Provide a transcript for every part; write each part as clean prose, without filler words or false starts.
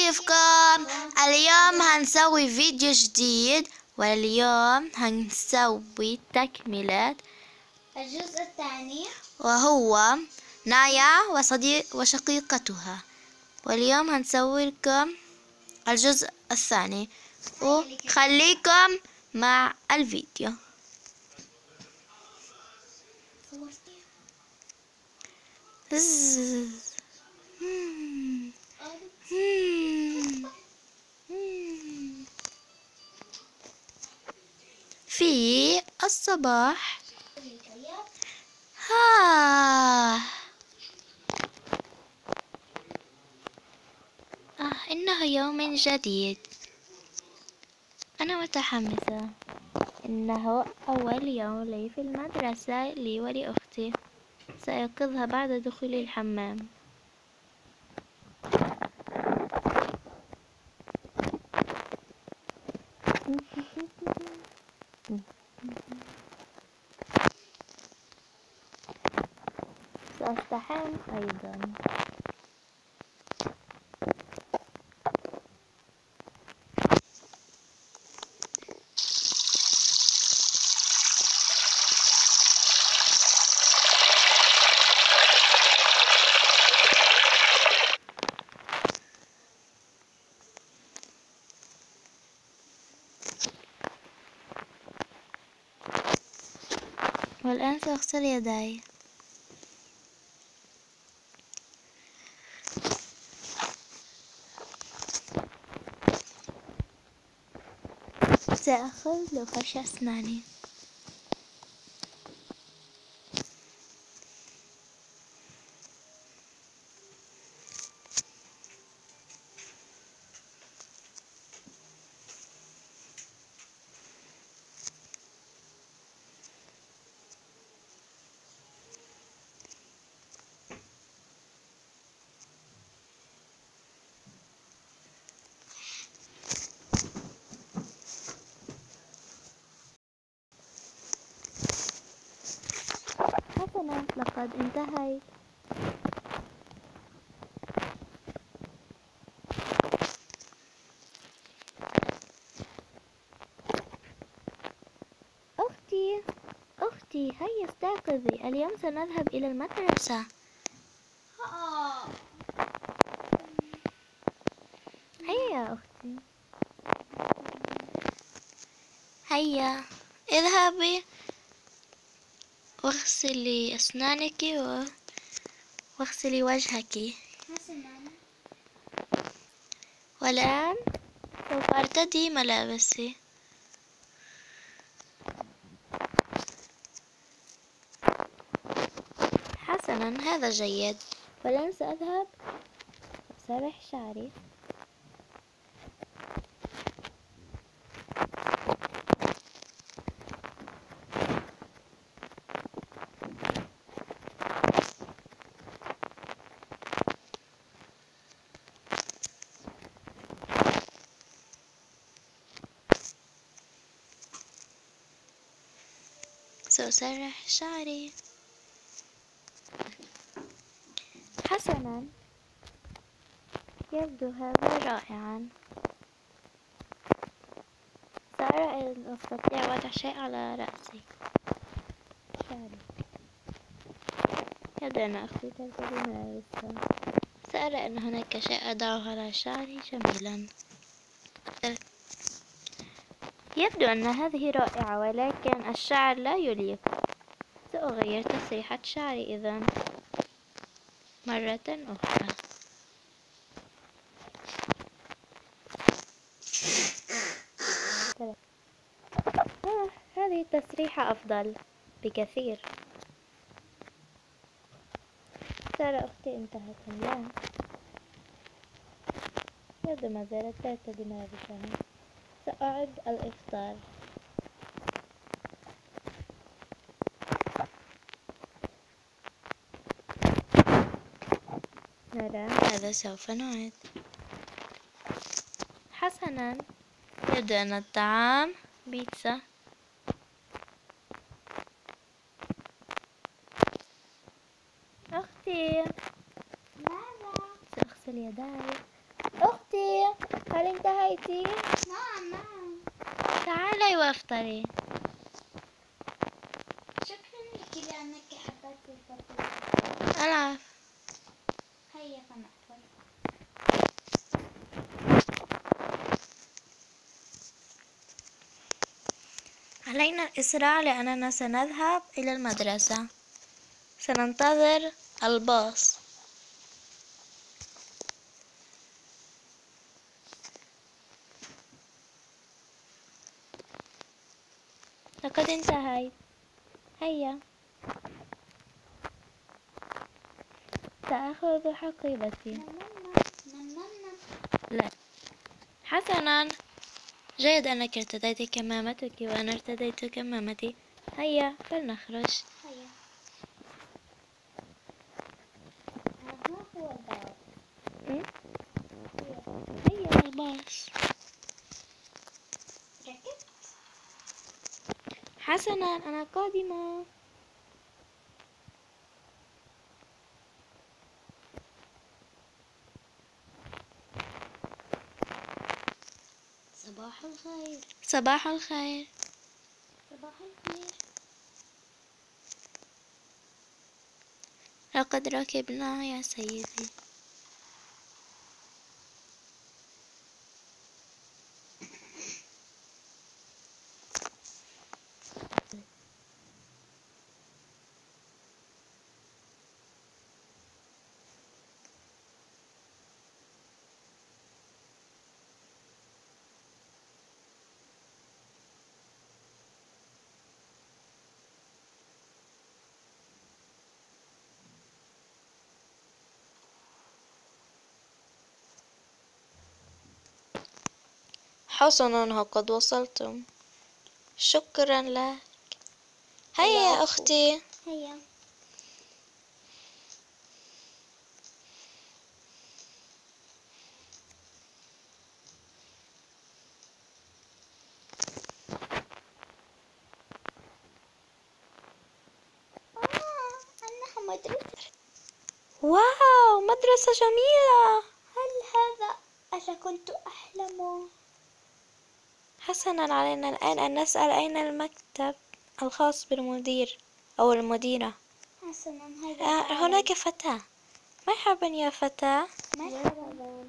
كيفكم؟ اليوم هنسوي فيديو جديد، واليوم هنسوي تكملة الجزء الثاني، وهو نايا وشقيقتها. واليوم هنسوي لكم الجزء الثاني، وخليكم مع الفيديو. في الصباح إنه يوم جديد. أنا متحمسة، إنه أول يوم لي في المدرسة لي ولأختي. سأيقظها بعد دخول الحمام. سأستحم أيضا. والآن سأغسل يداي. سأخذ فرش أسناني. حسنا، لقد انتهيت. أختي هيا استيقظي، اليوم سنذهب إلى المدرسة. هيا يا أختي، هيا اذهبي واغسلي أسنانك واغسلي وجهك. والآن سوف أرتدي ملابسي. حسنا، هذا جيد. والآن سأذهب أسرح شعري. سأسرح شعري. حسنا، يبدو هذا رائعا. سأرى إن أستطيع وضع شيء على رأسي. شعري يبدو أن أختي ترتدي ملابسها. سأرى أن هناك شيء أضعه على شعري جميلا. يبدو أن هذه رائعة، ولكن الشعر لا يليق. سأغير تسريحة شعري إذن مرة أخرى. هذه التسريحة أفضل بكثير. ترى أختي انتهت اليوم. يبدو ما زالت ترتدي ملابسها. سأعد الإفطار. نرى ماذا سوف نعد. حسنا، يبدو أن الطعام بيتزا. أختي، ماذا؟ سأغسل يداي. أختي. أختي، هل انتهيتي؟ نعم. تعالي وافطري. شكرا لك لأنك أحببت الفطور. العفو. هيا فنأكل. علينا الإسراع لأننا سنذهب إلى المدرسة. سننتظر الباص. لقد انتهيت. هيا. سأخذ حقيبتي. لا. حسنا، جيد أنك ارتديت كمامتك وأنا ارتديت كمامتي. هيا فلنخرج. هيا. هذا هو الباب. هيا الباص. ركبت. حسنا، أنا قادمة. صباح الخير. صباح الخير. صباح الخير. لقد ركبنا يا سيدي. حسنا، قد وصلتم. شكرا لك. هيا يا أختي. هيا. أنها مدرسة. واو، مدرسة جميلة. هل هذا أنا كنت أحلمه؟ حسنا، علينا الآن أن نسأل أين المكتب الخاص بالمدير أو المديرة. حسنا، هيا تعالي. هناك فتاة. مرحبا يا فتاة. مرحبا.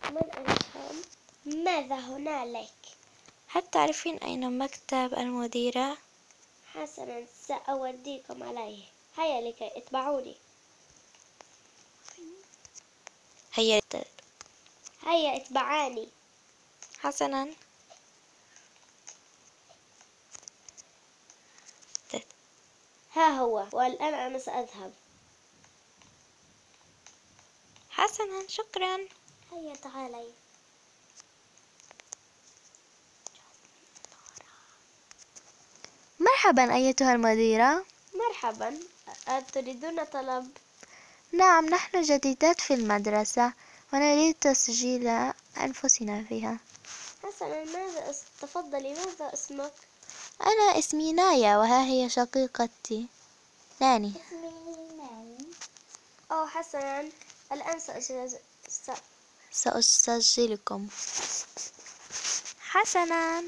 من أنتم؟ ماذا هنالك؟ هل تعرفين أين مكتب المديرة؟ حسنا، سأوديكم عليه. هيا لكي اتبعوني. هيا. هيا اتبعاني. حسنا. ها هو، والآن أنا سأذهب. حسنا، شكرا. هيا تعالي. مرحبا أيتها المديرة. مرحبا. أتريدون طلب؟ نعم، نحن جديدات في المدرسة ونريد تسجيل أنفسنا فيها. حسنا، تفضلي، ماذا اسمك؟ أنا اسمي نايا وها هي شقيقتي ناني. اسمي ناني. أوه حسنا، الآن سأسجلكم. حسنا.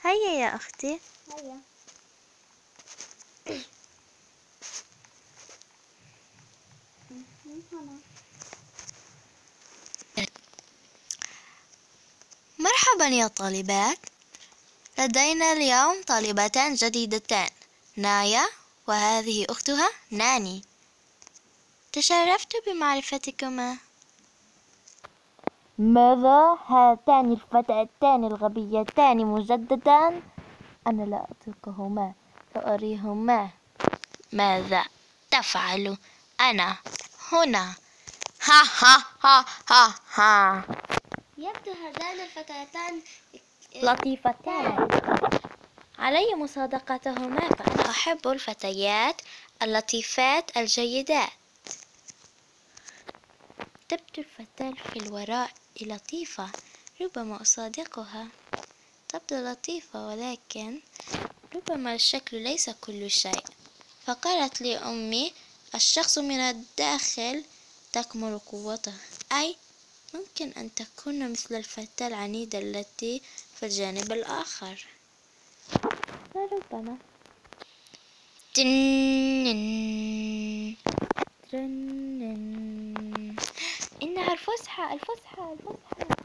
هيا يا أختي. هيا. هنا. مرحبا يا طالبات. لدينا اليوم طالبتان جديدتان، نايا وهذه أختها ناني. تشرفت بمعرفتكما. ماذا؟ هاتان الفتاتان الغبيتان مجددا؟ أنا لا أطيقهما. سأريهما ماذا تفعل. أنا هنا. ها ها ها ها ها. يبدو هذان الفتاتان لطيفتان. علي مصادقتهما، فأنا أحب الفتيات اللطيفات الجيدات. تبدو الفتاة في الوراء لطيفة، ربما أصادقها. تبدو لطيفة ولكن ربما الشكل ليس كل شيء. فقالت لي أمي: الشخص من الداخل تكمل قوتها، أي ممكن أن تكون مثل الفتاة العنيدة التي في الجانب الآخر. لربما. تنن ترنن. إنها الفسحة الفسحة الفسحة.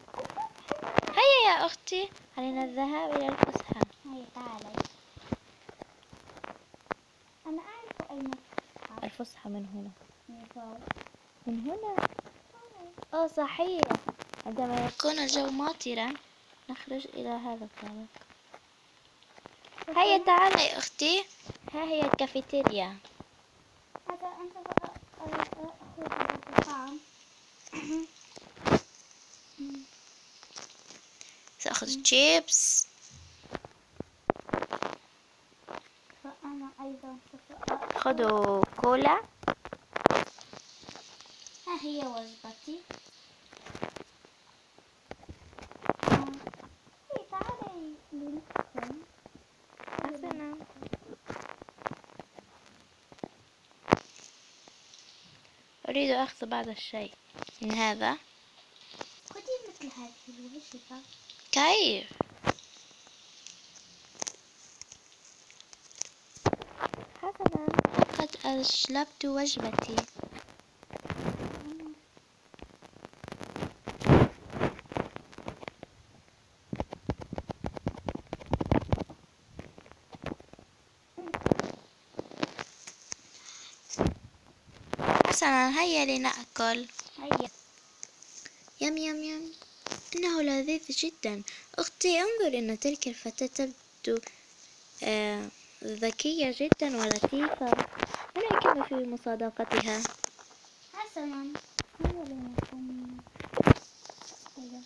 هيا يا أختي، علينا الذهاب إلى الفسحة. هيا تعالي. أنا أعرف أين الفسحة. الفسحة من هنا. نظام. من هنا. صحيح، عندما يكون الجو ماطرا نخرج إلى هذا الطابق. هيا تعالي يا أختي، ها هي الكافيتيريا. هذا أنت أخذ الطعام. سأخذ شيبس. وأنا أيضا سوف خذوا كولا. ها هي وجبتي. هي تعالي لنسكن. حسنا. أريد أخذ بعض الشيء من هذا. خذي مثل هذه الوجبة. كيف؟ حسنا، لقد أشلبت وجبتي. حسنا، هيا لنأكل. هيا. يم يم يم، إنه لذيذ جدا. أختي انظر، إن تلك الفتاة تبدو ذكية جدا ولطيفة. ما رأيك في مصادقتها؟ حسنا. هيا لنكون. هيا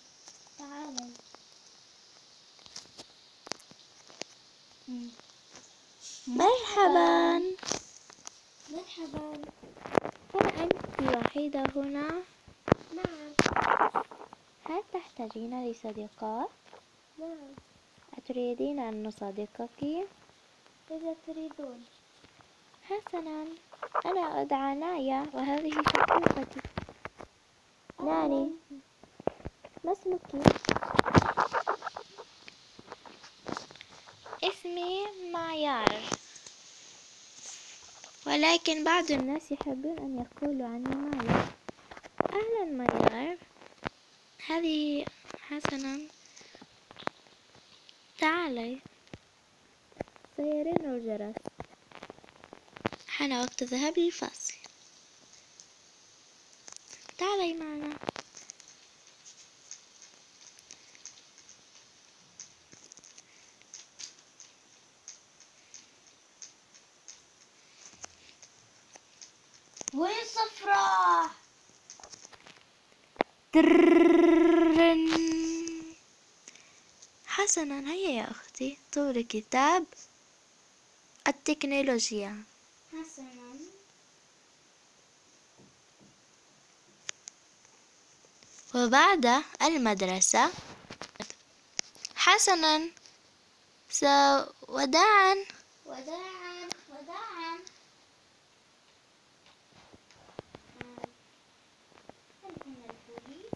تعالي. مرحبا. مرحبا. هل أنت وحيدة هنا؟ نعم. هل تحتاجين لصديقات؟ نعم. أتريدين أن نصادقك؟ إذا تريدون. حسنا، أنا أدعى نايا وهذه شقيقتي. ناني، ما اسمك؟ اسمي معيار، ولكن بعض الناس يحبون أن يقولوا عني مايا. أهلا معيار. هذه حسنا، تعالي، سيرن الجرس، حان وقت الذهاب للفصل. تعالي معنا. وين صفراء؟ ترن. حسنا، هيا يا أختي، طور كتاب التكنولوجيا. حسنا. وبعد المدرسة. حسنا، وداعا. وداعا وداعا. هل هنا البوليس؟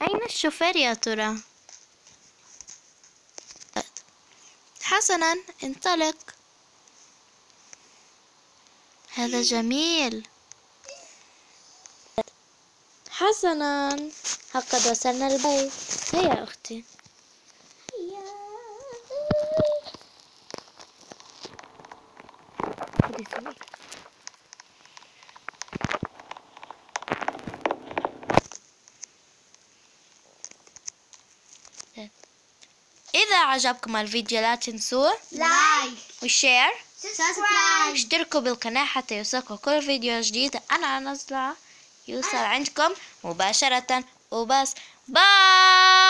أين الشوفير يا ترى؟ حسنا، انطلق. هذا جميل. حسنا، لقد وصلنا البيت. هيا يا أختي. هيا. خذي سويك. إذا عجبكم الفيديو لا تنسوا لايك وشير سبسكرايب. اشتركوا بالقناة حتى يوصلكم كل فيديو جديد أنا أنزله يوصل عندكم مباشرة. وبس، باي.